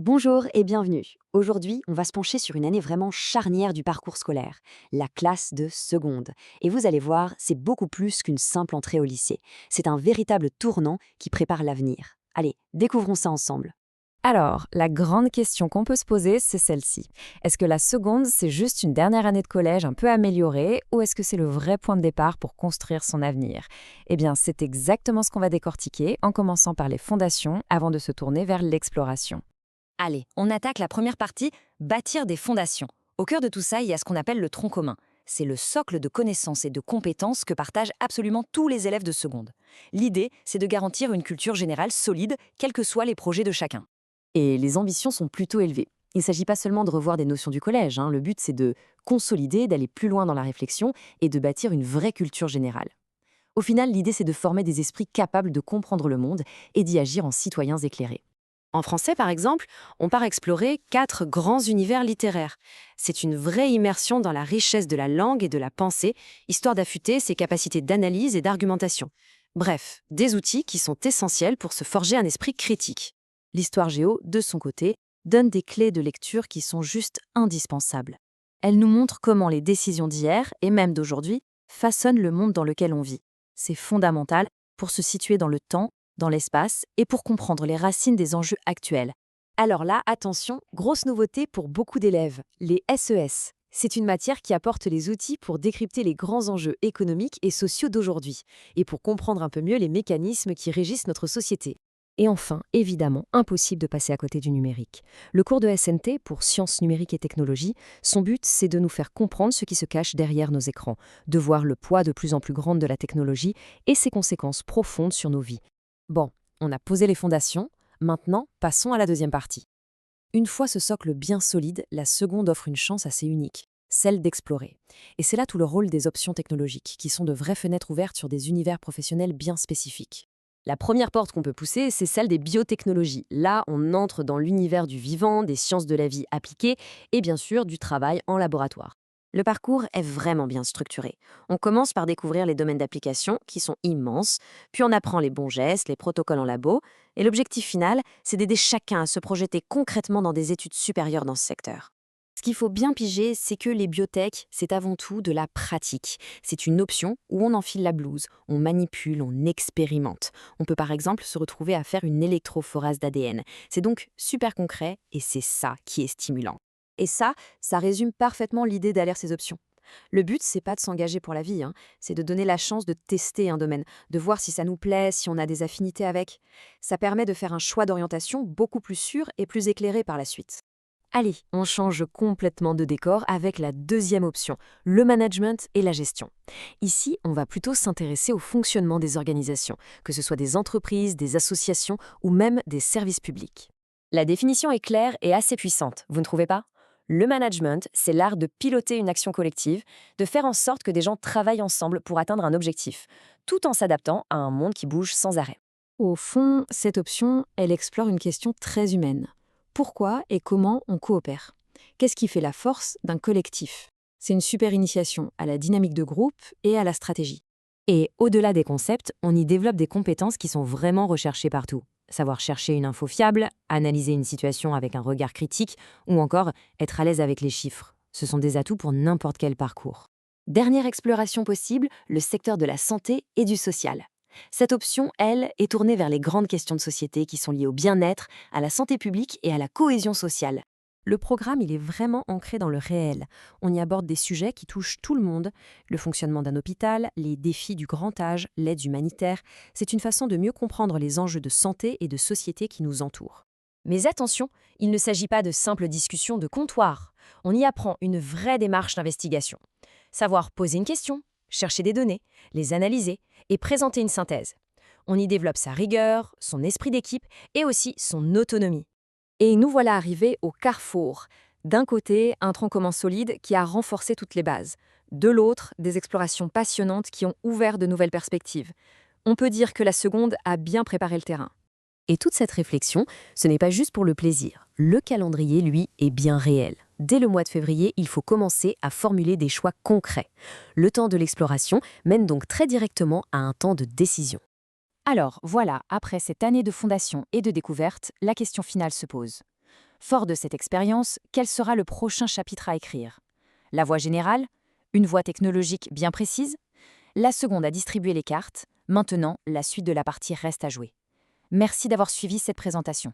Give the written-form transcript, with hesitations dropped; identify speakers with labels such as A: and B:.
A: Bonjour et bienvenue. Aujourd'hui, on va se pencher sur une année vraiment charnière du parcours scolaire, la classe de seconde. Et vous allez voir, c'est beaucoup plus qu'une simple entrée au lycée. C'est un véritable tournant qui prépare l'avenir. Allez, découvrons ça ensemble.
B: Alors, la grande question qu'on peut se poser, c'est celle-ci. Est-ce que la seconde, c'est juste une dernière année de collège un peu améliorée, ou est-ce que c'est le vrai point de départ pour construire son avenir? Eh bien, c'est exactement ce qu'on va décortiquer, en commençant par les fondations, avant de se tourner vers l'exploration.
C: Allez, on attaque la première partie, bâtir des fondations. Au cœur de tout ça, il y a ce qu'on appelle le tronc commun. C'est le socle de connaissances et de compétences que partagent absolument tous les élèves de seconde. L'idée, c'est de garantir une culture générale solide, quels que soient les projets de chacun.
A: Et les ambitions sont plutôt élevées. Il ne s'agit pas seulement de revoir des notions du collège, le but c'est de consolider, d'aller plus loin dans la réflexion et de bâtir une vraie culture générale. Au final, l'idée c'est de former des esprits capables de comprendre le monde et d'y agir en citoyens éclairés. En français, par exemple, on part explorer 4 grands univers littéraires. C'est une vraie immersion dans la richesse de la langue et de la pensée, histoire d'affûter ses capacités d'analyse et d'argumentation. Bref, des outils qui sont essentiels pour se forger un esprit critique. L'histoire géo, de son côté, donne des clés de lecture qui sont juste indispensables. Elle nous montre comment les décisions d'hier, et même d'aujourd'hui, façonnent le monde dans lequel on vit. C'est fondamental pour se situer dans le temps, dans l'espace et pour comprendre les racines des enjeux actuels. Alors là, attention, grosse nouveauté pour beaucoup d'élèves, les SES. C'est une matière qui apporte les outils pour décrypter les grands enjeux économiques et sociaux d'aujourd'hui, et pour comprendre un peu mieux les mécanismes qui régissent notre société. Et enfin, évidemment, impossible de passer à côté du numérique. Le cours de SNT, pour Sciences numériques et technologies, son but, c'est de nous faire comprendre ce qui se cache derrière nos écrans, de voir le poids de plus en plus grand de la technologie et ses conséquences profondes sur nos vies. Bon, on a posé les fondations, maintenant passons à la deuxième partie. Une fois ce socle bien solide, la seconde offre une chance assez unique, celle d'explorer. Et c'est là tout le rôle des options technologiques, qui sont de vraies fenêtres ouvertes sur des univers professionnels bien spécifiques. La première porte qu'on peut pousser, c'est celle des biotechnologies. Là, on entre dans l'univers du vivant, des sciences de la vie appliquées et bien sûr du travail en laboratoire. Le parcours est vraiment bien structuré. On commence par découvrir les domaines d'application, qui sont immenses, puis on apprend les bons gestes, les protocoles en labo, et l'objectif final, c'est d'aider chacun à se projeter concrètement dans des études supérieures dans ce secteur. Ce qu'il faut bien piger, c'est que les biotech, c'est avant tout de la pratique. C'est une option où on enfile la blouse, on manipule, on expérimente. On peut par exemple se retrouver à faire une électrophorase d'ADN. C'est donc super concret et c'est ça qui est stimulant. Et ça résume parfaitement l'idée derrière ces options. Le but, c'est pas de s'engager pour la vie, c'est de donner la chance de tester un domaine, de voir si ça nous plaît, si on a des affinités avec. Ça permet de faire un choix d'orientation beaucoup plus sûr et plus éclairé par la suite. Allez, on change complètement de décor avec la deuxième option, le management et la gestion. Ici, on va plutôt s'intéresser au fonctionnement des organisations, que ce soit des entreprises, des associations ou même des services publics. La définition est claire et assez puissante, vous ne trouvez pas? Le management, c'est l'art de piloter une action collective, de faire en sorte que des gens travaillent ensemble pour atteindre un objectif, tout en s'adaptant à un monde qui bouge sans arrêt. Au fond, cette option, elle explore une question très humaine. Pourquoi et comment on coopère? Qu'est-ce qui fait la force d'un collectif? C'est une super initiation à la dynamique de groupe et à la stratégie. Et au-delà des concepts, on y développe des compétences qui sont vraiment recherchées partout. Savoir chercher une info fiable, analyser une situation avec un regard critique, ou encore être à l'aise avec les chiffres. Ce sont des atouts pour n'importe quel parcours. Dernière exploration possible, le secteur de la santé et du social. Cette option, elle, est tournée vers les grandes questions de société qui sont liées au bien-être, à la santé publique et à la cohésion sociale. Le programme, il est vraiment ancré dans le réel. On y aborde des sujets qui touchent tout le monde, le fonctionnement d'un hôpital, les défis du grand âge, l'aide humanitaire. C'est une façon de mieux comprendre les enjeux de santé et de société qui nous entourent. Mais attention, il ne s'agit pas de simples discussions de comptoir. On y apprend une vraie démarche d'investigation. Savoir poser une question, chercher des données, les analyser et présenter une synthèse. On y développe sa rigueur, son esprit d'équipe et aussi son autonomie. Et nous voilà arrivés au carrefour. D'un côté, un tronc commun solide qui a renforcé toutes les bases. De l'autre, des explorations passionnantes qui ont ouvert de nouvelles perspectives. On peut dire que la seconde a bien préparé le terrain. Et toute cette réflexion, ce n'est pas juste pour le plaisir. Le calendrier, lui, est bien réel. Dès le mois de février, il faut commencer à formuler des choix concrets. Le temps de l'exploration mène donc très directement à un temps de décision. Alors voilà, après cette année de fondation et de découverte, la question finale se pose.
C: Fort de cette expérience, quel sera le prochain chapitre à écrire? La voie générale? Une voie technologique bien précise? La seconde a distribué les cartes. Maintenant, la suite de la partie reste à jouer. Merci d'avoir suivi cette présentation.